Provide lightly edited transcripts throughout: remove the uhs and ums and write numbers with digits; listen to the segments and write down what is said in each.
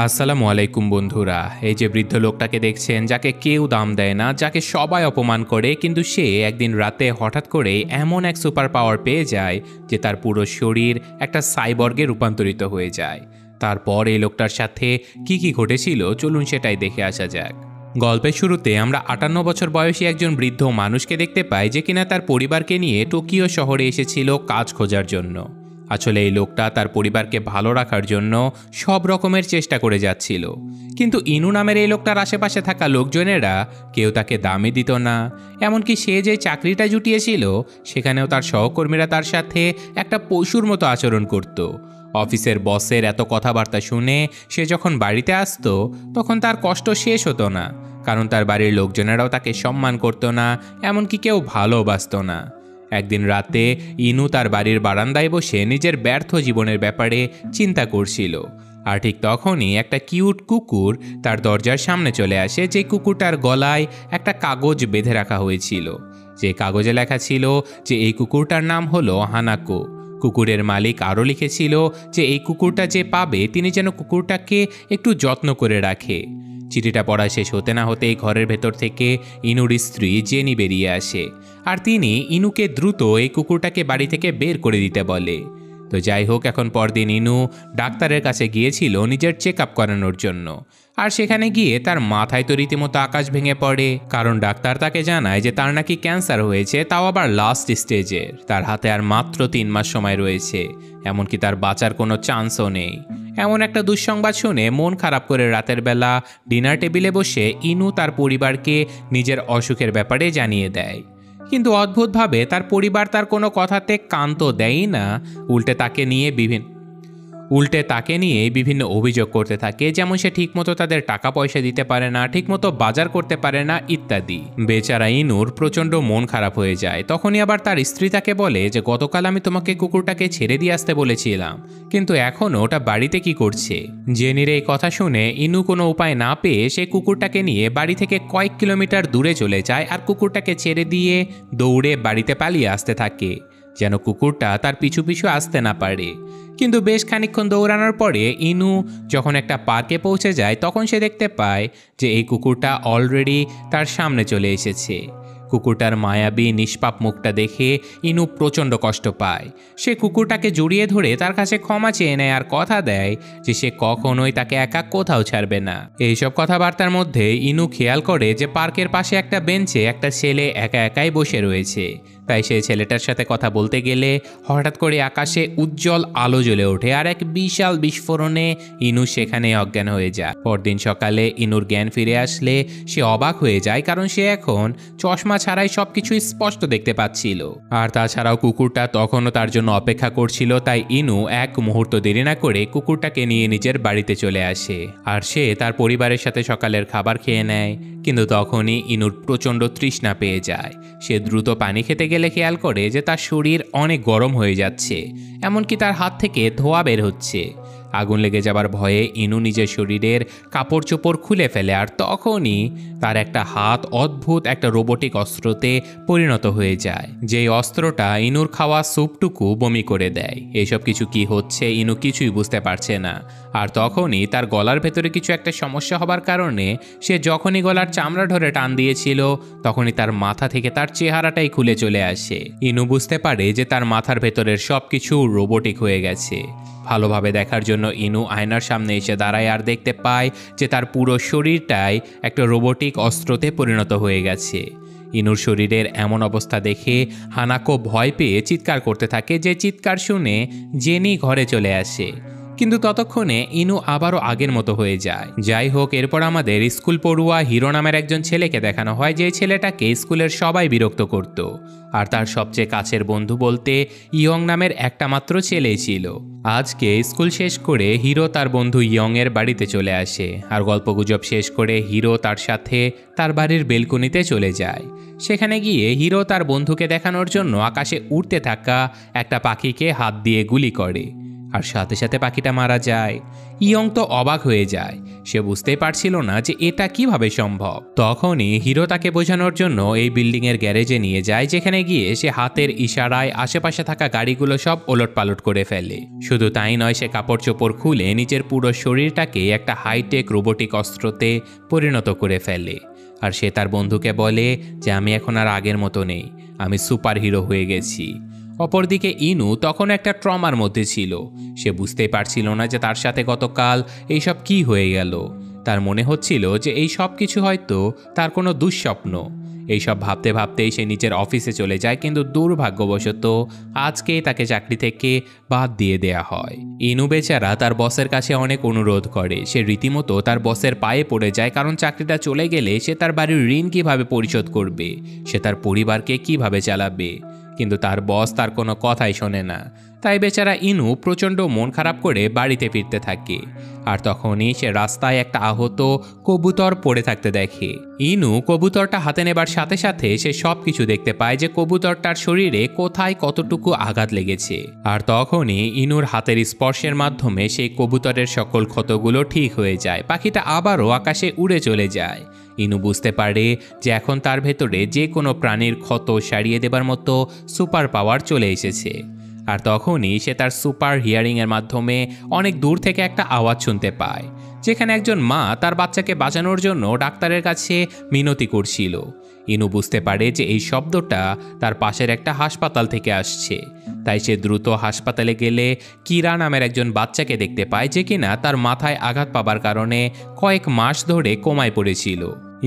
আসসালামু আলাইকুম বন্ধুরা। এই যে বৃদ্ধ লোকটাকে দেখছেন, যাকে কেউ দাম দেয় না, যাকে সবাই অপমান করে, কিন্তু সে একদিন রাতে হঠাৎ করে এমন এক সুপার পাওয়ার পেয়ে যায় যে তার পুরো শরীর একটা সাইবর্গে রূপান্তরিত হয়ে যায়। তারপর এই লোকটার সাথে কি কি ঘটেছিল চলুন সেটাই দেখে আসা যাক। গল্পের শুরুতে আমরা 58 বছর বয়সী একজন বৃদ্ধ মানুষকে দেখতে পাই, যে কিনা তার পরিবারকে নিয়ে টোকিও শহরে এসেছিল কাজ খোঁজার জন্য। আসলে এই লোকটা তার পরিবারকে ভালো রাখার জন্য সব রকমের চেষ্টা করে যাচ্ছিল, কিন্তু ইনু নামের এই লোকটার আশেপাশে থাকা লোকজনেরা কেউ তাকে দামই দিত না। এমনকি সে যে চাকরিটা জুটিয়েছিল সেখানেও তার সহকর্মীরা তার সাথে একটা পশুর মতো আচরণ করত। অফিসের বসের এত কথাবার্তা শুনে সে যখন বাড়িতে আসতো তখন তার কষ্ট শেষ হতো না, কারণ তার বাড়ির লোকজনেরাও তাকে সম্মান করতো না, এমনকি কেউ ভালোবাসতো না। একদিন রাতে ইনু তার বাড়ির বারান্দায় বসে নিজের ব্যর্থ জীবনের ব্যাপারে চিন্তা করছিল, আর ঠিক তখনই একটা কিউট কুকুর তার দরজার সামনে চলে আসে। যে কুকুরটার গলায় একটা কাগজ বেঁধে রাখা হয়েছিল, যে কাগজে লেখা ছিল যে এই কুকুরটার নাম হলো হানাকো। কুকুরের মালিক আরও লিখেছিল যে এই কুকুরটা যে পাবে তিনি যেন কুকুরটাকে একটু যত্ন করে রাখে। চিঠিটা পড়া শেষ হতে না হতেই ঘরের ভেতর থেকে ইনুর স্ত্রী জেনি বেরিয়ে আসে, আর তিনি ইনুকে দ্রুত এই কুকুরটাকে বাড়ি থেকে বের করে দিতে বলে। তো যাই হোক, এখন পরদিন ইনু ডাক্তারের কাছে গিয়েছিল নিজের চেক আপ করানোর জন্য, আর সেখানে গিয়ে তার মাথায় তো রীতিমতো আকাশ ভেঙে পড়ে, কারণ ডাক্তার তাকে জানায় যে তার নাকি ক্যান্সার হয়েছে, তাও আবার লাস্ট স্টেজের। তার হাতে আর মাত্র 3 মাস সময় রয়েছে, এমনকি তার বাঁচার কোনো চান্সও নেই। এমন একটা দুঃসংবাদ শুনে মন খারাপ করে রাতের বেলা ডিনার টেবিলে বসে ইনু তার পরিবারকে নিজের অসুখের ব্যাপারে জানিয়ে দেয়। কিন্তু অদ্ভুতভাবে তার পরিবার তার কোনো কথাতে কান তো দেয়ই না, উল্টে তাকে নিয়ে বিভিন্ন অভিযোগ করতে থাকে, যেমন সে ঠিকমতো তাদের টাকা পয়সা দিতে পারে না, ঠিকমতো বাজার করতে পারে না, ইত্যাদি। বেচারা ইনুর প্রচণ্ড মন খারাপ হয়ে যায়। তখনই আবার তার স্ত্রী তাকে বলে যে গতকাল আমি তোমাকে কুকুরটাকে ছেড়ে দিয়ে আসতে বলেছিলাম, কিন্তু এখনও ওটা বাড়িতে কি করছে। জেনির এই কথা শুনে ইনু কোনো উপায় না পেয়ে সে কুকুরটাকে নিয়ে বাড়ি থেকে কয়েক কিলোমিটার দূরে চলে যায়, আর কুকুরটাকে ছেড়ে দিয়ে দৌড়ে বাড়িতে পালিয়ে আসতে থাকে, যেন কুকুরটা তার পিছু পিছু আসতে না পারে। কিন্তু বেশ খানিকক্ষণ দৌড়ানোর পরে ইনু যখন একটা পার্কে পৌঁছে যায় তখন সে দেখতে পায় যে এই কুকুরটা অলরেডি তার সামনে চলে এসেছে। কুকুরটার মায়াবী নিষ্পাপ মুখটা দেখে ইনু প্রচণ্ড কষ্ট পায়। সে কুকুরটাকে জড়িয়ে ধরে তার কাছে ক্ষমা চেয়ে নেয়, আর কথা দেয় যে সে কখনোই তাকে একা কোথাও ছাড়বে না। এইসব কথাবার্তার মধ্যে ইনু খেয়াল করে যে পার্কের পাশে একটা বেঞ্চে একটা ছেলে একা একাই বসে রয়েছে। তাই সেই ছেলেটার সাথে কথা বলতে গেলে হঠাৎ করে আকাশে উজ্জ্বল আলো জ্বলে ওঠে, আর এক বিশাল বিস্ফোরণে ইনু সেখানে অজ্ঞান হয়ে যায়। পরদিন সকালে ইনুর জ্ঞান ফিরে আসলে সে অবাক হয়ে যায়, কারণ সে এখন চশমা ছাড়াই সবকিছুই স্পষ্ট দেখতে পাচ্ছিল। আর তাছাড়াও কুকুরটা তখনও তার জন্য অপেক্ষা করছিল। তাই ইনু এক মুহূর্ত দেরি না করে কুকুরটাকে নিয়ে নিজের বাড়িতে চলে আসে, আর সে তার পরিবারের সাথে সকালের খাবার খেয়ে নেয়। কিন্তু তখনই ইনুর প্রচণ্ড তৃষ্ণা পেয়ে যায়। সে দ্রুত পানি খেতে গেলে খেয়াল করে যে তার শরীর অনেক গরম হয়ে যাচ্ছে, এমনকি তার হাত থেকে ধোঁয়া বের হচ্ছে। আগুন লেগে যাবার ভয়ে ইনু নিজের শরীরের কাপড় চোপড় খুলে ফেলে, আর তখনই তার একটা হাত অদ্ভুত একটা রোবোটিক অস্ত্রতে পরিণত হয়ে যায়, যেই অস্ত্রটা ইনুর খাওয়া স্যুপটুকু বমি করে দেয়। এইসব কিছু কি হচ্ছে ইনু কিছুই বুঝতে পারছে না। আর তখনই তার গলার ভেতরে কিছু একটা সমস্যা হবার কারণে সে যখনই গলার চামড়া ধরে টান দিয়েছিল তখনই তার মাথা থেকে তার চেহারাটাই খুলে চলে আসে। ইনু বুঝতে পারে যে তার মাথার ভেতরের সব কিছু রোবোটিক হয়ে গেছে। ভালোভাবে দেখার জন্য ইনু আয়নার সামনে এসে দাঁড়ায়, আর দেখতে পায় যে তার পুরো শরীরটাই একটা রোবোটিক অস্ত্রতে পরিণত হয়ে গেছে। ইনুর শরীরের এমন অবস্থা দেখে হানাকো ভয় পেয়ে চিৎকার করতে থাকে, যে চিৎকার শুনে জেনি ঘরে চলে আসে। কিন্তু ততক্ষণে ইনু আবারও আগের মতো হয়ে যায়। যাই হোক, এরপর আমাদের স্কুল পড়ুয়া হিরো নামের একজন ছেলেকে দেখানো হয়, যে ছেলেটাকে স্কুলের সবাই বিরক্ত করত, আর তার সবচেয়ে কাছের বন্ধু বলতে ইয়ং নামের একটা মাত্র ছেলেই ছিল। আজকে স্কুল শেষ করে হিরো তার বন্ধু ইয়ং এর বাড়িতে চলে আসে, আর গল্পগুজব শেষ করে হিরো তার সাথে তার বাড়ির বেলকনিতে চলে যায়। সেখানে গিয়ে হিরো তার বন্ধুকে দেখানোর জন্য আকাশে উড়তে থাকা একটা পাখিকে হাত দিয়ে গুলি করে, আর সাথে সাথে পাখিটা মারা যায়। ইয়ং তো অবাক হয়ে যায়। সে বুঝতেই পারছিল না যে এটা কিভাবে সম্ভব। তখনই হিরো তাকে বোঝানোর জন্য এই বিল্ডিংয়ের গ্যারেজে নিয়ে যায়, যেখানে গিয়ে সে হাতের ইশারায় আশেপাশে থাকা গাড়িগুলো সব ওলটপালট করে ফেলে। শুধু তাই নয়, সে কাপড় চোপড় খুলে নিজের পুরো শরীরটাকে একটা হাইটেক রোবোটিক অস্ত্রতে পরিণত করে ফেলে। আর সে তার বন্ধুকে বলে যে আমি এখন আর আগের মতো নেই, আমি সুপার হিরো হয়ে গেছি। অপরদিকে ইনু তখন একটা ট্রমার মধ্যে ছিল। সে বুঝতেই পারছিল না যে তার সাথে গতকাল এইসব কি হয়ে গেল। তার মনে হচ্ছিল যে এই সব কিছু হয়তো তার কোনো দুঃস্বপ্ন। এইসব ভাবতে ভাবতেই সে নিজের অফিসে চলে যায়, কিন্তু দুর্ভাগ্যবশত আজকেই তাকে চাকরি থেকে বাদ দিয়ে দেয়া হয়। ইনু বেচারা তার বসের কাছে অনেক অনুরোধ করে। সে রীতিমতো তার বসের পায়ে পড়ে যায়, কারণ চাকরিটা চলে গেলে সে তার বাড়ির ঋণ কিভাবে পরিশোধ করবে, সে তার পরিবারকে কিভাবে চালাবে। কিন্তু তার বস তার কোনো কথাই শোনে না। তাই বেচারা ইনু প্রচণ্ড মন খারাপ করে বাড়িতে ফিরতে থাকে। আর তখনই সে রাস্তায় একটা আহত কবুতর পড়ে থাকতে দেখে। ইনু কবুতরটা হাতে নেবার সাথে সাথে সে সব কিছু দেখতে পায় যে কবুতরটার শরীরে কোথায় কতটুকু আঘাত লেগেছে। আর তখনই ইনুর হাতের স্পর্শের মাধ্যমে সেই কবুতরের সকল ক্ষতগুলো ঠিক হয়ে যায়। পাখিটা আবারও আকাশে উড়ে চলে যায়। ইনু বুঝতে পারে যে এখন তার ভেতরে যে কোনো প্রাণীর ক্ষত সারিয়ে দেবার মতো সুপার পাওয়ার চলে এসেছে। আর তখনই সে তার সুপার হিয়ারিংয়ের মাধ্যমে অনেক দূর থেকে একটা আওয়াজ শুনতে পায়, যেখানে একজন মা তার বাচ্চাকে বাঁচানোর জন্য ডাক্তারের কাছে মিনতি করছিল। ইনু বুঝতে পারে যে এই শব্দটা তার পাশের একটা হাসপাতাল থেকে আসছে। তাই সে দ্রুত হাসপাতালে গেলে কিরা নামের একজন বাচ্চাকে দেখতে পায়, যে কিনা তার মাথায় আঘাত পাবার কারণে কয়েক মাস ধরে কোমায় পড়েছিল।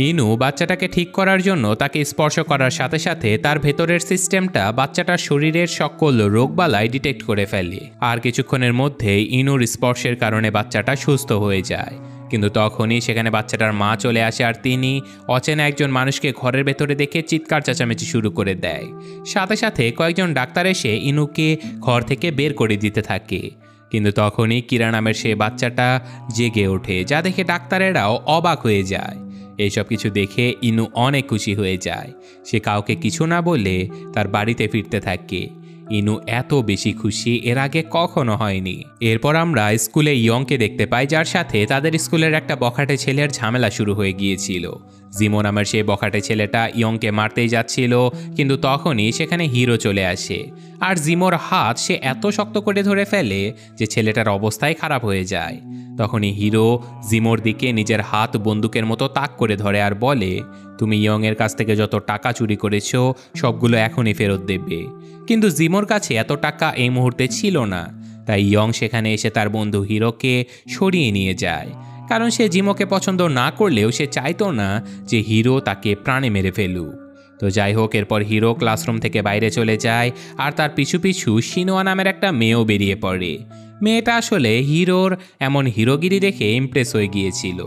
ইনু বাচ্চাটাকে ঠিক করার জন্য তাকে স্পর্শ করার সাথে সাথে তার ভেতরের সিস্টেমটা বাচ্চাটার শরীরের সকল রোগবালাই ডিটেক্ট করে ফেলে। আর কিছুক্ষণের মধ্যেই ইনুর স্পর্শের কারণে বাচ্চাটা সুস্থ হয়ে যায়। কিন্তু তখনই সেখানে বাচ্চাটার মা চলে আসে, আর তিনি অচেনা একজন মানুষকে ঘরের ভেতরে দেখে চিৎকার চেঁচামেচি শুরু করে দেয়। সাথে সাথে কয়েকজন ডাক্তার এসে ইনুকে ঘর থেকে বের করে দিতে থাকে। কিন্তু তখনই কিরা নামের সে বাচ্চাটা জেগে ওঠে, যা দেখে ডাক্তারেরাও অবাক হয়ে যায়। এইসব কিছু দেখে ইনু অনেক খুশি হয়ে যায়। সে কাউকে কিছু না বলে তার বাড়িতে ফিরতে থাকে। ইনু এত বেশি খুশি এর আগে কখনো হয়নি। এরপর আমরা স্কুলে ইয়ংকে দেখতে পাই, যার সাথে তাদের স্কুলের একটা বখাটে ছেলের ঝামেলা শুরু হয়ে গিয়েছিল। জিমো নামের সেই বখাটে ছেলেটা ইয়ংকে মারতেই যাচ্ছিল, কিন্তু তখনই সেখানে হিরো চলে আসে। আর জিমোর হাত সে এত শক্ত করে ধরে ফেলে যে ছেলেটার অবস্থাই খারাপ হয়ে যায়। তখনই হিরো জিমোর দিকে নিজের হাত বন্দুকের মতো তাক করে ধরে আর বলে, তুমি ইয়ংয়ের কাছ থেকে যত টাকা চুরি করেছো সবগুলো এখনই ফেরত দেবে। কিন্তু জিমোর কাছে এত টাকা এই মুহূর্তে ছিল না। তাই ইয়ং সেখানে এসে তার বন্ধু হিরোকে সরিয়ে নিয়ে যায়, কারণ সে জিমোকে পছন্দ না করলেও সে চাইতো না যে হিরো তাকে প্রাণে মেরে ফেলুক। তো যাই হোক, এরপর হিরো ক্লাসরুম থেকে বাইরে চলে যায়, আর তার পিছু পিছু শিনোয়া নামের একটা মেয়েও বেরিয়ে পড়ে। মেয়েটা আসলে হিরোর এমন হিরোগিরি দেখে ইমপ্রেস হয়ে গিয়েছিল।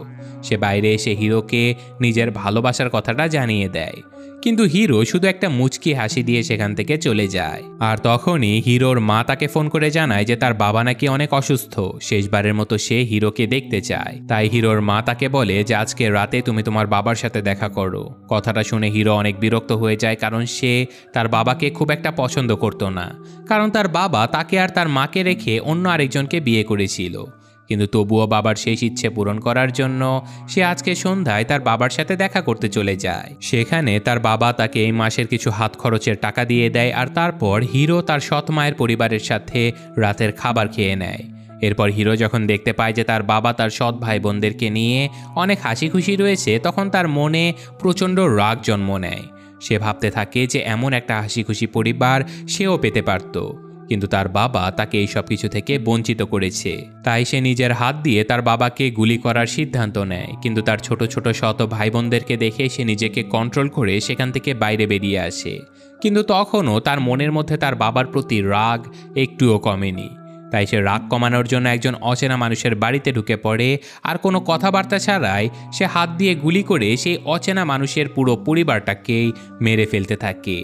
সে বাইরে এসে হিরোকে নিজের ভালোবাসার কথাটা জানিয়ে দেয়, কিন্তু হিরো শুধু একটা মুচকি হাসি দিয়ে সেখান থেকে চলে যায়। আর তখনই হিরোর মা তাকে ফোন করে জানায় যে তার বাবা নাকি অনেক অসুস্থ, শেষবারের মতো সে হিরোকে দেখতে চায়। তাই হিরোর মা তাকে বলে যে আজকে রাতে তুমি তোমার বাবার সাথে দেখা করো। কথাটা শুনে হিরো অনেক বিরক্ত হয়ে যায়, কারণ সে তার বাবাকে খুব একটা পছন্দ করতো না, কারণ তার বাবা তাকে আর তার মাকে রেখে অন্য আরেকজনকে বিয়ে করেছিল। কিন্তু তবুও বাবার শেষ ইচ্ছে পূরণ করার জন্য সে আজকে সন্ধ্যায় তার বাবার সাথে দেখা করতে চলে যায়। সেখানে তার বাবা তাকে এই মাসের কিছু হাত খরচের টাকা দিয়ে দেয়, আর তারপর হিরো তার সৎ মায়ের পরিবারের সাথে রাতের খাবার খেয়ে নেয়। এরপর হিরো যখন দেখতে পায় যে তার বাবা তার সৎ ভাই বোনদেরকে নিয়ে অনেক হাসি খুশি রয়েছে, তখন তার মনে প্রচণ্ড রাগ জন্ম নেয়। সে ভাবতে থাকে যে এমন একটা হাসি খুশি পরিবার সেও পেতে পারত, কিন্তু তার বাবা তাকে এই সব কিছু থেকে বঞ্চিত করেছে। তাই সে নিজের হাত দিয়ে তার বাবাকে গুলি করার সিদ্ধান্ত নেয়। কিন্তু তার ছোট ছোট শত ভাই বোনদেরকে দেখে সে নিজেকে কন্ট্রোল করে সেখান থেকে বাইরে বেরিয়ে আসে। কিন্তু তখনও তার মনের মধ্যে তার বাবার প্রতি রাগ একটুও কমেনি। তাই সে রাগ কমানোর জন্য একজন অচেনা মানুষের বাড়িতে ঢুকে পড়ে, আর কোনো কথাবার্তা ছাড়াই সে হাত দিয়ে গুলি করে সেই অচেনা মানুষের পুরো পরিবারটাকেই মেরে ফেলতে থাকে।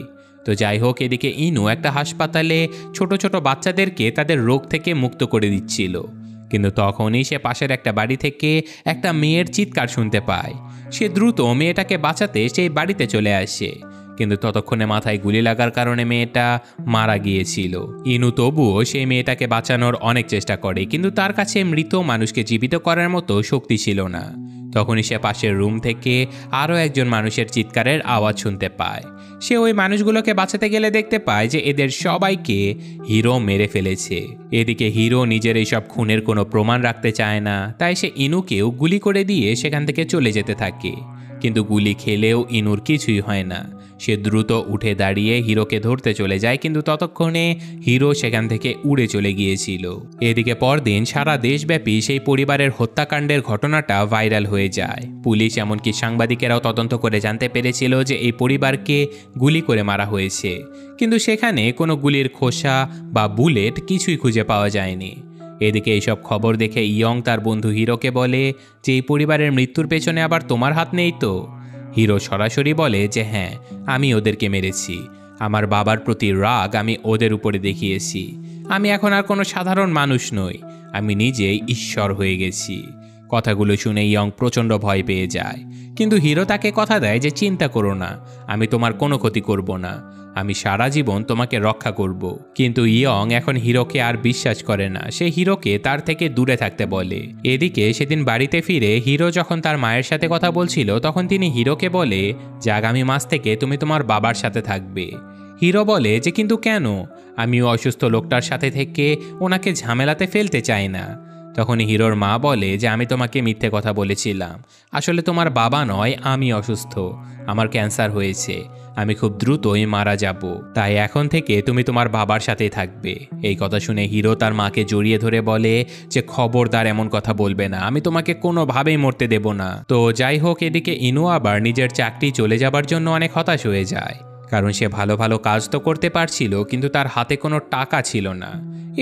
তো যাই হোক, এদিকে ইনু একটা হাসপাতালে ছোট ছোট বাচ্চাদেরকে তাদের রোগ থেকে মুক্ত করে দিচ্ছিল। কিন্তু তখনই সে পাশের একটা বাড়ি থেকে একটা মেয়ের চিৎকার শুনতে পায়। সে দ্রুত মেয়েটাকে বাঁচাতে সেই বাড়িতে চলে আসে, কিন্তু ততক্ষণে মাথায় গুলি লাগার কারণে মেয়েটা মারা গিয়েছিল। ইনু তবুও সেই মেয়েটাকে বাঁচানোর অনেক চেষ্টা করে, কিন্তু তার কাছে মৃত মানুষকে জীবিত করার মতো শক্তি ছিল না। তখনই সে পাশের রুম থেকে আরও একজন মানুষের চিৎকারের আওয়াজ শুনতে পায়। সে ওই মানুষগুলোকে বাঁচাতে গেলে দেখতে পায় যে এদের সবাইকে হিরো মেরে ফেলেছে। এদিকে হিরো নিজের এইসব খুনের কোনো প্রমাণ রাখতে চায় না, তাই সে ইনুকেও গুলি করে দিয়ে সেখান থেকে চলে যেতে থাকে। কিন্তু গুলি খেলেও ইনুর কিছুই হয় না। সে দ্রুত উঠে দাঁড়িয়ে হিরোকে ধরতে চলে যায়, কিন্তু ততক্ষণে হিরো সেখান থেকে উড়ে চলে গিয়েছিল। এদিকে পরদিন সারা দেশব্যাপী সেই পরিবারের হত্যাকাণ্ডের ঘটনাটা ভাইরাল হয়ে যায়। পুলিশ এমনকি সাংবাদিকেরাও তদন্ত করে জানতে পেরেছিল যে এই পরিবারকে গুলি করে মারা হয়েছে, কিন্তু সেখানে কোনো গুলির খোসা বা বুলেট কিছুই খুঁজে পাওয়া যায়নি। এদিকে এইসব খবর দেখে ইয়ং তার বন্ধু হিরোকে বলে যে এই পরিবারের মৃত্যুর পেছনে আবার তোমার হাত নেই তো? হিরো সরাসরি বলে যে হ্যাঁ, আমি ওদেরকে মেরেছি। আমার বাবার প্রতি রাগ আমি ওদের উপরে দেখিয়েছি। আমি এখন আর কোনো সাধারণ মানুষ নই, আমি নিজেই ঈশ্বর হয়ে গেছি। কথাগুলো শুনে ইয়ং প্রচণ্ড ভয় পেয়ে যায়, কিন্তু হিরো তাকে কথা দেয় যে চিন্তা করো না, আমি তোমার কোনো ক্ষতি করব না, আমি সারা জীবন তোমাকে রক্ষা করব। কিন্তু ইয়ং এখন হিরোকে আর বিশ্বাস করে না। সে হিরোকে তার থেকে দূরে থাকতে বলে। এদিকে সেদিন বাড়িতে ফিরে হিরো যখন তার মায়ের সাথে কথা বলছিল, তখন তিনি হিরোকে বলে যে আগামী মাস থেকে তুমি তোমার বাবার সাথে থাকবে। হিরো বলে যে কিন্তু কেন? আমিও অসুস্থ লোকটার সাথে থেকে ওনাকে ঝামেলাতে ফেলতে চাই না। তখন হিরোর মা বলে যে আমি তোমাকে মিথ্যে কথা বলেছিলাম, আসলে তোমার বাবা নয়, আমি অসুস্থ, আমার ক্যান্সার হয়েছে, আমি খুব দ্রুতই মারা যাব, তাই এখন থেকে তুমি তোমার বাবার সাথেই থাকবে। এই কথা শুনে হিরো তার মাকে জড়িয়ে ধরে বলে যে খবরদার এমন কথা বলবে না, আমি তোমাকে কোনোভাবেই মরতে দেব না। তো যাই হোক, এদিকে ইনু আবার নিজের চাকরি চলে যাবার জন্য অনেক হতাশ হয়ে যায়, কারণ সে ভালো ভালো কাজ তো করতে পারছিল, কিন্তু তার হাতে কোনো টাকা ছিল না।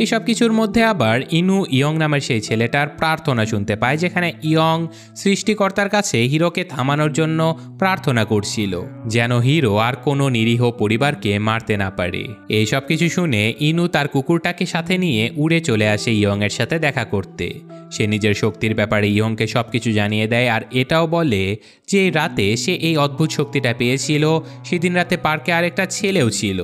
এইসব কিছুর মধ্যে আবার ইনু ইয়ং নামের সেই ছেলেটার প্রার্থনা শুনতে পায়, যেখানে ইয়ং সৃষ্টিকর্তার কাছে হিরোকে থামানোর জন্য প্রার্থনা করছিল, যেন হিরো আর কোনো নিরীহ পরিবারকে মারতে না পারে। এইসব কিছু শুনে ইনু তার কুকুরটাকে সাথে নিয়ে উড়ে চলে আসে ইয়ং এর সাথে দেখা করতে। সে নিজের শক্তির ব্যাপারে ইয়ংকে সবকিছু জানিয়ে দেয়, আর এটাও বলে যে রাতে সে এই অদ্ভুত শক্তিটা পেয়েছিল, সেদিন রাতে পার্কে আরেকটা ছেলেও ছিল,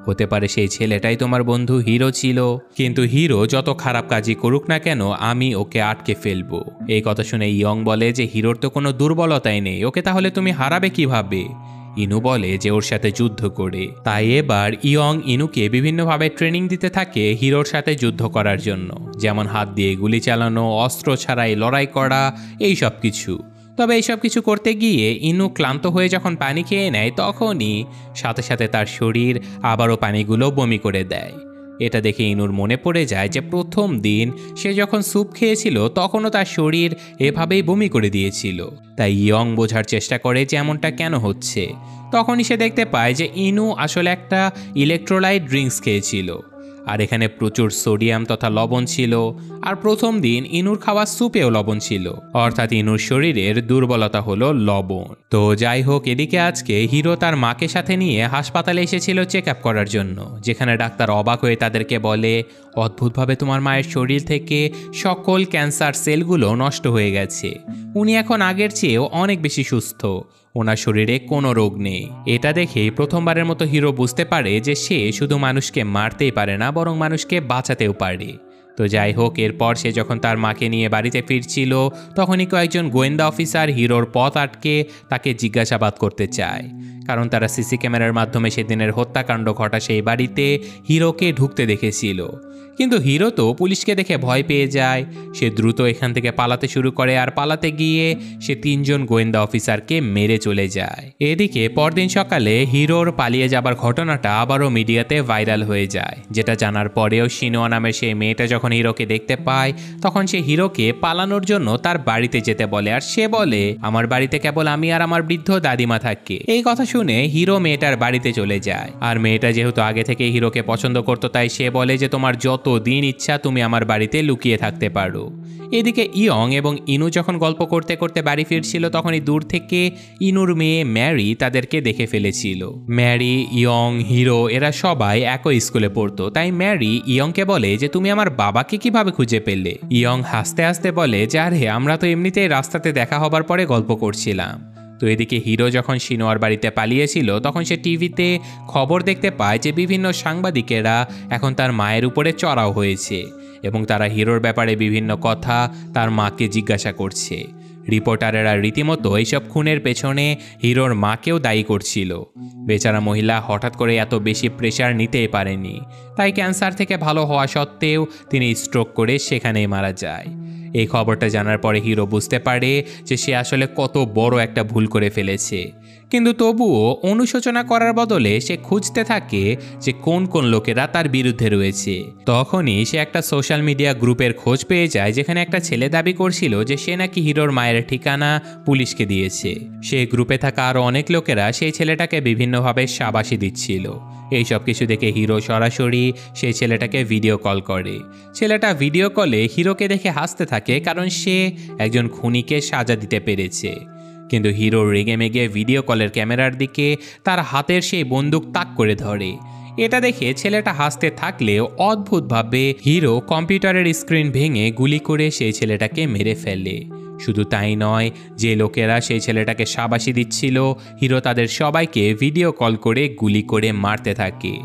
হতে পারে সেই ছেলেটাই তোমার বন্ধু হিরো ছিল। কিন্তু হিরো যত খারাপ কাজই করুক না কেন, আমি ওকে আটকে ফেলবো। এই কথা শুনে ইয়ং বলে যে হিরোর তো কোনো দুর্বলতাই নেই, ওকে তাহলে তুমি হারাবে কিভাবে? ইনু বলে যে ওর সাথে যুদ্ধ করে। তাই এবার ইয়ং ইনুকে বিভিন্নভাবে ট্রেনিং দিতে থাকে হিরোর সাথে যুদ্ধ করার জন্য, যেমন হাত দিয়ে গুলি চালানো, অস্ত্র ছাড়াই লড়াই করা, এই সব কিছু। তবে এইসব কিছু করতে গিয়ে ইনু ক্লান্ত হয়ে যখন পানি খেয়ে নেয়, তখনই সাথে সাথে তার শরীর আবারও পানিগুলো বমি করে দেয়। এটা দেখে ইনুর মনে পড়ে যায় যে প্রথম দিন সে যখন স্যুপ খেয়েছিল, তখনও তার শরীর এভাবেই বমি করে দিয়েছিল। তাই ইয়ং বোঝার চেষ্টা করে যে এমনটা কেন হচ্ছে। তখনই সে দেখতে পায় যে ইনু আসলে একটা ইলেকট্রোলাইট ড্রিঙ্কস খেয়েছিল, আর এখানে প্রচুর সোডিয়াম তথা লবণ ছিল। আর প্রথম দিন ইনুর খাওয়া স্যুপেও লবণ ছিল, অর্থাৎ ইনুর শরীরের দুর্বলতা হলো লবণ। তো যাই হোক, এদিকে আজকে হিরো তার মাকে সাথে নিয়ে হাসপাতালে এসেছিল চেক আপ করার জন্য, যেখানে ডাক্তার অবাক হয়ে তাদেরকে বলে অদ্ভুতভাবে তোমার মায়ের শরীর থেকে সকল ক্যান্সার সেলগুলো নষ্ট হয়ে গেছে, উনি এখন আগের চেয়েও অনেক বেশি সুস্থ, ওনার শরীরে কোনো রোগ নেই। এটা দেখেই প্রথমবারের মতো হিরো বুঝতে পারে যে সে শুধু মানুষকে মারতেই পারে না, বরং মানুষকে বাঁচাতেও পারে। তো যাই হোক, এরপর সে যখন তার মাকে নিয়ে বাড়িতে ফিরছিল, তখনই কয়েকজন গোয়েন্দা অফিসার হিরোর পথ আটকে তাকে জিজ্ঞাসাবাদ করতে চায়, কারণ তারা সিসি ক্যামেরার মাধ্যমে সেদিনের হত্যাকাণ্ড ঘটা সেই বাড়িতে হিরোকে ঢুকতে দেখেছিল। কিন্তু হিরো তো পুলিশকে দেখে ভয় পেয়ে যায়। সে দ্রুত এখান থেকে পালাতে শুরু করে, আর পালাতে গিয়ে সে 3 জন গোয়েন্দা অফিসারকে মেরে চলে যায়। এদিকে পরদিন সকালে হিরোর পালিয়ে যাবার ঘটনাটা আবারও মিডিয়াতে ভাইরাল হয়ে যায়, যেটা জানার পরেও শিনোয়া নামের সেই মেয়েটা যখন হিরোকে দেখতে পায়, তখন সে হিরোকে পালানোর জন্য তার বাড়িতে যেতে বলে। আর সে বলে আমার বাড়িতে কেবল আমি আর আমার বৃদ্ধ দাদিমা থাকে। এই কথা শুনে হিরো মেয়েটার বাড়িতে চলে যায়। আর মেয়েটা যেহেতু আগে থেকে হিরোকে পছন্দ করতো, তাই সে বলে যে তোমার যত দিন ইচ্ছা তুমি আমার বাড়িতে লুকিয়ে থাকতে পারো। এদিকে ইয়ং এবং ইনু যখন গল্প করতে করতে বাড়ি ফিরছিল, তখনই দূর থেকে ইনুর মেয়ে ম্যারি তাদেরকে দেখে ফেলেছিল। ম্যারি, ইয়ং, হিরো এরা সবাই একই স্কুলে পড়তো, তাই ম্যারি ইয়ংকে বলে যে তুমি আমার বাবাকে কিভাবে খুঁজে পেলে? ইয়ং হাসতে হাসতে বলে যে আরে আমরা তো এমনিতেই রাস্তাতে দেখা হবার পরে গল্প করছিলাম। তো এদিকে হিরো যখন শিনোয়ার বাড়িতে পালিয়েছিল তখন সে টিভিতে খবর দেখতে পায় যে বিভিন্ন সাংবাদিকেরা এখন তার মায়ের উপরে চড়াও হয়েছে এবং তারা হিরোর ব্যাপারে বিভিন্ন কথা তার মাকে জিজ্ঞাসা করছে। রিপোর্টারেরা রীতিমতো এইসব খুনের পেছনে হিরোর মাকেও দায়ী করছিল। বেচারা মহিলা হঠাৎ করে এত বেশি প্রেশার নিতেই পারেনি, তাই ক্যান্সার থেকে ভালো হওয়া সত্ত্বেও তিনি স্ট্রোক করে সেখানেই মারা যায়। এই খবরটা জানার পরে হিরো বুঝতে পারে যে সে আসলে কত বড় একটা ভুল করে ফেলেছে, কিন্তু তবুও অনুশোচনা করার বদলে সে খুঁজতে থাকে যে কোন কোন লোকেরা তার বিরুদ্ধে রয়েছে। তখনই সে একটা সোশ্যাল মিডিয়া গ্রুপের খোঁজ পেয়ে যায় যেখানে একটা ছেলে দাবি করছিল যে সে নাকি হিরোর মায়ের ঠিকানা পুলিশকে দিয়েছে। সেই গ্রুপে থাকা আরও অনেক লোকেরা সেই ছেলেটাকে বিভিন্নভাবে শাবাশি দিচ্ছিল। এই সব কিছু দেখে হিরো সরাসরি সেই ছেলেটাকে ভিডিও কল করে। ছেলেটা ভিডিও কলে হিরোকে দেখে হাসতে থাকে, কারণ সে একজন খুনিকে সাজা দিতে পেরেছে। কিন্তু হিরো রেগে মেগে ভিডিও কলের ক্যামেরার দিকে তার হাতের সেই বন্দুক তাক করে ধরে। এটা দেখে ছেলেটা হাসতে থাকলেও অদ্ভুতভাবে হিরো কম্পিউটারের স্ক্রিন ভেঙে গুলি করে সেই ছেলেটাকে মেরে ফেলে। শুধু তাই নয়, যে লোকেরা সেই ছেলেটাকে শাবাশি দিচ্ছিল হিরো তাদের সবাইকে ভিডিও কল করে গুলি করে মারতে থাকে।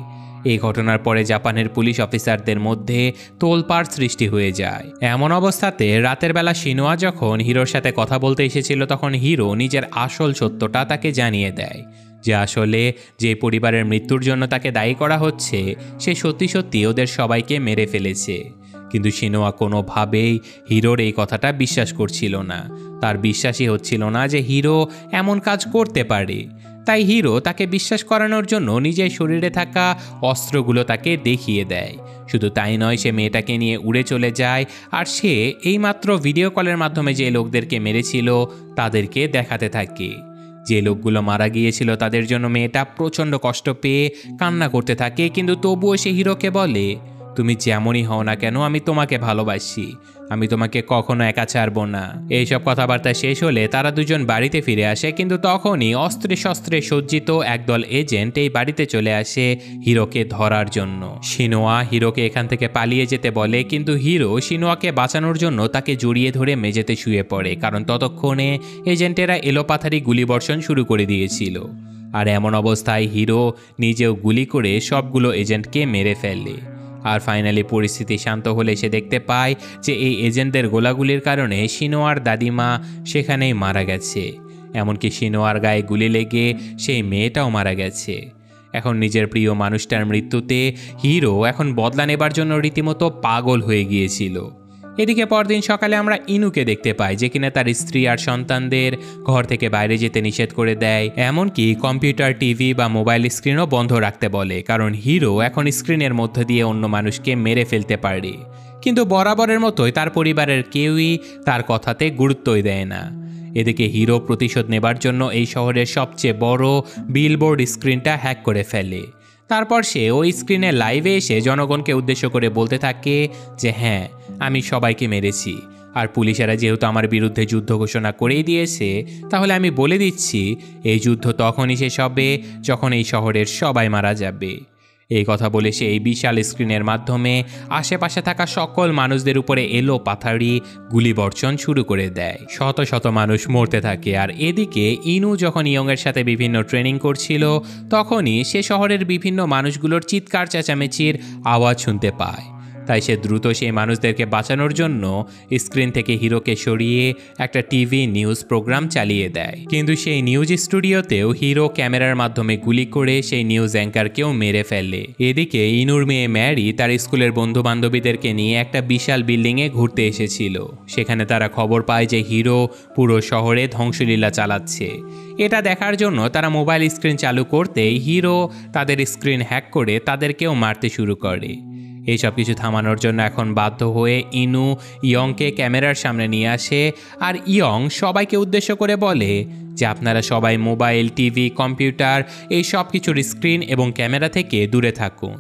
এই ঘটনার পরে জাপানের পুলিশ অফিসারদের মধ্যে তোলপাড় সৃষ্টি হয়ে যায়। এমন অবস্থাতে রাতের বেলা শিনোয়া যখন হিরোর সাথে কথা বলতে এসেছিল তখন হিরো নিজের আসল সত্যটা তাকে জানিয়ে দেয় যে আসলে যে পরিবারের মৃত্যুর জন্য তাকে দায়ী করা হচ্ছে সে সত্যি সত্যি ওদের সবাইকে মেরে ফেলেছে। কিন্তু শিনোয়া কোনোভাবেই হিরোর এই কথাটা বিশ্বাস করছিল না। তার বিশ্বাসই হচ্ছিল না যে হিরো এমন কাজ করতে পারে। তাই হিরো তাকে বিশ্বাস করানোর জন্য নিজের শরীরে থাকা অস্ত্রগুলো তাকে দেখিয়ে দেয়। শুধু তাই নয়, সে মেয়েটাকে নিয়ে উড়ে চলে যায় আর সে এইমাত্র ভিডিও কলের মাধ্যমে যে লোকদেরকে মেরেছিল তাদেরকে দেখাতে থাকে। যে লোকগুলো মারা গিয়েছিল তাদের জন্য মেয়েটা প্রচণ্ড কষ্ট পেয়ে কান্না করতে থাকে, কিন্তু তবুও সে হিরোকে বলে, তুমি যেমনই হও না কেন আমি তোমাকে ভালোবাসি, আমি তোমাকে কখনো একা ছাড়বো না। এইসব কথাবার্তা শেষ হলে তারা দুজন বাড়িতে ফিরে আসে, কিন্তু তখনই অস্ত্রে শস্ত্রে সজ্জিত একদল এজেন্ট এই বাড়িতে চলে আসে হিরোকে ধরার জন্য। শিনোয়া হিরোকে এখান থেকে পালিয়ে যেতে বলে, কিন্তু হিরো শিনোয়াকে বাঁচানোর জন্য তাকে জড়িয়ে ধরে মেঝেতে শুয়ে পড়ে, কারণ ততক্ষণে এজেন্টেরা এলোপাথারি গুলিবর্ষণ শুরু করে দিয়েছিল। আর এমন অবস্থায় হিরো নিজেও গুলি করে সবগুলো এজেন্টকে মেরে ফেলে। আর ফাইনালি পরিস্থিতি শান্ত হলে সে দেখতে পায় যে এই এজেন্টদের গোলাগুলির কারণে শিনোয়ার দাদিমা সেখানেই মারা গেছে। এমনকি শিনোয়ার গায়ে গুলি লেগে সেই মেয়েটাও মারা গেছে। এখন নিজের প্রিয় মানুষটার মৃত্যুতে হিরো এখন বদলা নেবার জন্য রীতিমতো পাগল হয়ে গিয়েছিল। এদিকে পরদিন সকালে আমরা ইনুকে দেখতে পাই যে কিনা তার স্ত্রী আর সন্তানদের ঘর থেকে বাইরে যেতে নিষেধ করে দেয়, এমনকি কম্পিউটার, টিভি বা মোবাইল স্ক্রিনও বন্ধ রাখতে বলে, কারণ হিরো এখন স্ক্রিনের মধ্য দিয়ে অন্য মানুষকে মেরে ফেলতে পারে। কিন্তু বরাবরের মতোই তার পরিবারের কেউই তার কথাতে গুরুত্বই দেয় না। এদিকে হিরো প্রতিশোধ নেবার জন্য এই শহরের সবচেয়ে বড় বিলবোর্ড স্ক্রিনটা হ্যাক করে ফেলে। তারপর সে ওই স্ক্রিনে লাইভে এসে জনগণকে উদ্দেশ্য করে বলতে থাকে যে হ্যাঁ, আমি সবাইকে মেরেছি, আর পুলিশেরা যেহেতু আমার বিরুদ্ধে যুদ্ধ ঘোষণা করেই দিয়েছে, তাহলে আমি বলে দিচ্ছি এই যুদ্ধ তখনই শেষ হবে যখন এই শহরের সবাই মারা যাবে। এই কথা বলে সে এই বিশাল স্ক্রিনের মাধ্যমে আশেপাশে থাকা সকল মানুষদের উপরে এলো পাথারি গুলিবর্ষণ শুরু করে দেয়। শত শত মানুষ মরতে থাকে। আর এদিকে ইনু যখন ইয়ংয়ের সাথে বিভিন্ন ট্রেনিং করছিল তখনই সে শহরের বিভিন্ন মানুষগুলোর চিৎকার চেঁচামেচির আওয়াজ শুনতে পায়। তাই সে দ্রুত সেই মানুষদেরকে বাঁচানোর জন্য স্ক্রিন থেকে হিরোকে সরিয়ে একটা টিভি নিউজ প্রোগ্রাম চালিয়ে দেয়। কিন্তু সেই নিউজ স্টুডিওতেও হিরো ক্যামেরার মাধ্যমে গুলি করে সেই নিউজ অ্যাঙ্কারকেও মেরে ফেলে। এদিকে ইনুর মেয়ে ম্যারি তার স্কুলের বন্ধু বান্ধবীদেরকে নিয়ে একটা বিশাল বিল্ডিংয়ে ঘুরতে এসেছিল। সেখানে তারা খবর পায় যে হিরো পুরো শহরে ধ্বংসলীলা চালাচ্ছে। এটা দেখার জন্য তারা মোবাইল স্ক্রিন চালু করতেই হিরো তাদের স্ক্রিন হ্যাক করে তাদেরকেও মারতে শুরু করে। এই সব কিছু থামানোর জন্য এখন বাধ্য হয়ে ইনু ইয়ংকে ক্যামেরার সামনে নিয়ে আসে, আর ইয়ং সবাইকে উদ্দেশ্য করে বলে যে আপনারা সবাই মোবাইল, টিভি, কম্পিউটার এই সব কিছুর স্ক্রিন এবং ক্যামেরা থেকে দূরে থাকুন।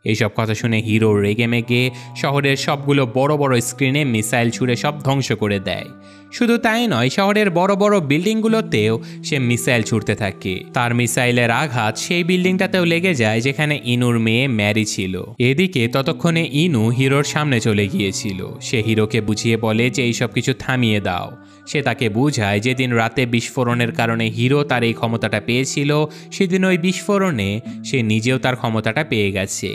এইসব কথা শুনে হিরো রেগে মেগে শহরের সবগুলো বড় বড় স্ক্রিনে মিসাইল ছুঁড়ে সব ধ্বংস করে দেয়। শুধু তাই নয়, শহরের বড় বড় বিল্ডিংগুলোতেও সে মিসাইল ছুঁড়তে থাকে। তার মিসাইলের আঘাত সেই বিল্ডিংটাতেও লেগে যায় যেখানে ইনুর মেয়ে ম্যারি ছিল। এদিকে ততক্ষণে ইনু হিরোর সামনে চলে গিয়েছিল। সে হিরোকে বুঝিয়ে বলে যে এইসব কিছু থামিয়ে দাও। সে তাকে বোঝায় যেদিন রাতে বিস্ফোরণের কারণে হিরো তার এই ক্ষমতাটা পেয়েছিল সেদিন ওই বিস্ফোরণে সে নিজেও তার ক্ষমতাটা পেয়ে গেছে।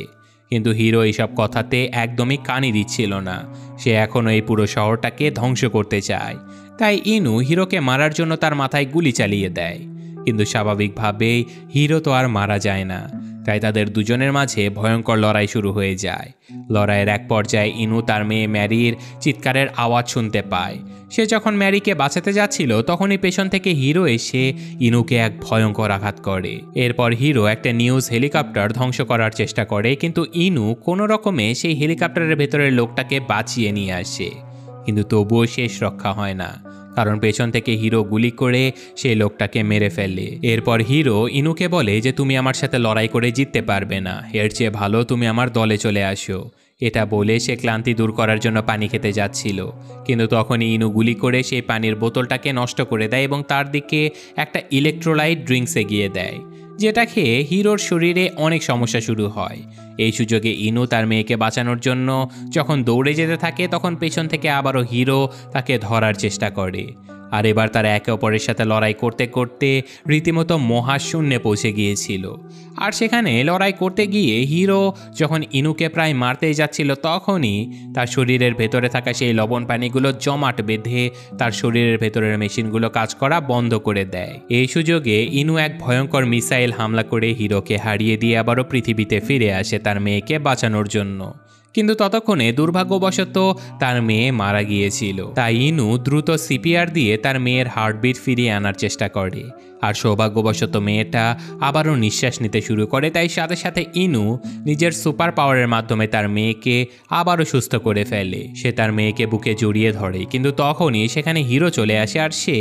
কিন্তু হিরো এইসব কথাতে একদমই কানই দিচ্ছিল না। সে এখনও এই পুরো শহরটাকে ধ্বংস করতে চায়। তাই ইনু হিরোকে মারার জন্য তার মাথায় গুলি চালিয়ে দেয়। কিন্তু স্বাভাবিকভাবেই হিরো তো আর মারা যায় না। তাই তাদের দুজনের মাঝে ভয়ঙ্কর লড়াই শুরু হয়ে যায়। লড়াইয়ের এক পর্যায়ে ইনু তার মেয়ে ম্যারির চিৎকারের আওয়াজ শুনতে পায়। সে যখন ম্যারিকে বাঁচাতে যাচ্ছিল তখনই পেছন থেকে হিরো এসে ইনুকে এক ভয়ঙ্কর আঘাত করে। এরপর হিরো একটা নিউজ হেলিকপ্টার ধ্বংস করার চেষ্টা করে, কিন্তু ইনু কোনো রকমে সেই হেলিকপ্টারের ভেতরের লোকটাকে বাঁচিয়ে নিয়ে আসে। কিন্তু তবুও শেষ রক্ষা হয় না, কারণ পেছন থেকে হিরো গুলি করে সেই লোকটাকে মেরে ফেলে। এরপর হিরো ইনুকে বলে যে তুমি আমার সাথে লড়াই করে জিততে পারবে না, এর চেয়ে ভালো তুমি আমার দলে চলে আসো। এটা বলে সে ক্লান্তি দূর করার জন্য পানি খেতে যাচ্ছিল, কিন্তু তখনই ইনু গুলি করে সেই পানির বোতলটাকে নষ্ট করে দেয় এবং তার দিকে একটা ইলেকট্রোলাইট ড্রিঙ্কস এগিয়ে দেয়, যেটা খেয়ে হিরোর শরীরে অনেক সমস্যা শুরু হয়। এই সুযোগে ইনু তার মেয়েকে বাঁচানোর জন্য যখন দৌড়ে যেতে থাকে তখন পেছন থেকে আবারও হিরো তাকে ধরার চেষ্টা করে। আর এবার তারা একে অপরের সাথে লড়াই করতে করতে রীতিমতো মহাশূন্যে পৌঁছে গিয়েছিল। আর সেখানে লড়াই করতে গিয়ে হিরো যখন ইনুকে প্রায় মারতেই যাচ্ছিল তখনই তার শরীরের ভেতরে থাকা সেই লবণ পানিগুলো জমাট বেঁধে তার শরীরের ভেতরের মেশিনগুলো কাজ করা বন্ধ করে দেয়। এই সুযোগে ইনু এক ভয়ঙ্কর মিসাইল হামলা করে হিরোকে হারিয়ে দিয়ে আবারও পৃথিবীতে ফিরে আসে তার মেয়েকে বাঁচানোর জন্য। কিন্তু ততক্ষণে দুর্ভাগ্যবশত তার মেয়ে মারা গিয়েছিল। তাই ইনু দ্রুত সিপিআর দিয়ে তার মেয়ের হার্টবিট ফিরিয়ে আনার চেষ্টা করে। আর সৌভাগ্যবশত মেয়েটা আবারও নিঃশ্বাস নিতে শুরু করে। তাই সাথে সাথে ইনু নিজের সুপার পাওয়ারের মাধ্যমে তার মেয়েকে আবারও সুস্থ করে ফেলে। সে তার মেয়েকে বুকে জড়িয়ে ধরে, কিন্তু তখনই সেখানে হিরো চলে আসে আর সে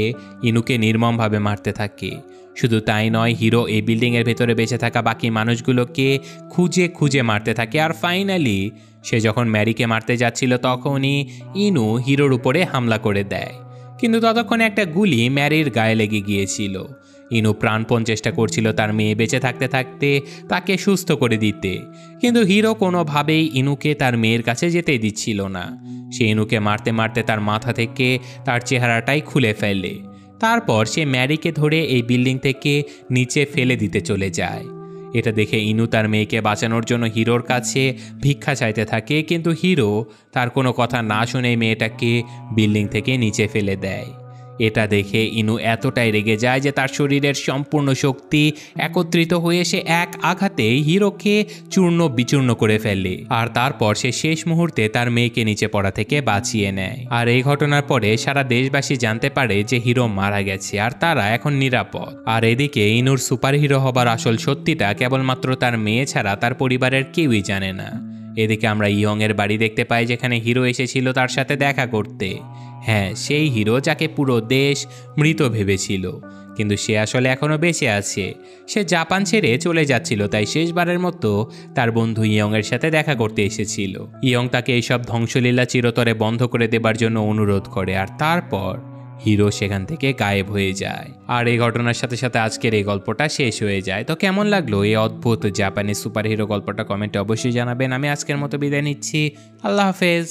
ইনুকে নির্মমভাবে মারতে থাকে। শুধু তাই নয়, হিরো এই বিল্ডিংয়ের ভেতরে বেঁচে থাকা বাকি মানুষগুলোকে খুঁজে খুঁজে মারতে থাকে। আর ফাইনালি সে যখন ম্যারিকে মারতে যাচ্ছিল তখনই ইনু হিরোর উপরে হামলা করে দেয়। কিন্তু ততক্ষণে একটা গুলি ম্যারির গায়ে লেগে গিয়েছিল। ইনু প্রাণপণ চেষ্টা করছিল তার মেয়ে বেঁচে থাকতে থাকতে তাকে সুস্থ করে দিতে, কিন্তু হিরো কোনোভাবেই ইনুকে তার মেয়ের কাছে যেতে দিচ্ছিল না। সে ইনুকে মারতে মারতে তার মাথা থেকে তার চেহারাটাই খুলে ফেলে। তারপর সে ম্যারিকে ধরে এই বিল্ডিং থেকে নিচে ফেলে দিতে চলে যায়। এটা দেখে ইনু তার মেয়েকে বাঁচানোর জন্য হিরোর কাছে ভিক্ষা চাইতে থাকে, কিন্তু হিরো তার কোনো কথা না শুনে মেয়েটাকে বিল্ডিং থেকে নিচে ফেলে দেয়। এটা দেখে ইনু এতটাই রেগে যায় যে তার শরীরের সম্পূর্ণ শক্তি একত্রিত হয়ে সে এক আঘাতে হিরোকে চূর্ণ বিচূর্ণ করে ফেলে। আর তারপর সে শেষ মুহূর্তে তার মেয়েকে নিচে পড়া থেকে বাঁচিয়ে নেয়। আর এই ঘটনার পরে সারা দেশবাসী জানতে পারে যে হিরো মারা গেছে আর তারা এখন নিরাপদ। আর এদিকে ইনুর সুপার হিরো হবার আসল সত্যিটা কেবলমাত্র তার মেয়ে ছাড়া তার পরিবারের কেউই জানে না। এদিকে আমরা ইয়ং এর বাড়ি দেখতে পাই, যেখানে হিরো এসেছিল তার সাথে দেখা করতে। হ্যাঁ, সেই হিরো যাকে পুরো দেশ মৃত ভেবেছিল, কিন্তু সে আসলে এখনও বেঁচে আছে। সে জাপান ছেড়ে চলে যাচ্ছিল, তাই শেষবারের মতো তার বন্ধু ইয়ং এর সাথে দেখা করতে এসেছিল। ইয়ং তাকে এইসব ধ্বংসলীলা চিরতরে বন্ধ করে দেবার জন্য অনুরোধ করে, আর তারপর হিরো সেখান থেকে গায়েব হয়ে যায়। আর এই ঘটনার সাথে সাথে আজকের এই গল্পটা শেষ হয়ে যায়। তো কেমন লাগলো এই অদ্ভুত জাপানি সুপার হিরো গল্পটা কমেন্টে অবশ্যই জানাবেন। আমি আজকের মতো বিদায় নিচ্ছি। আল্লাহ হাফেজ।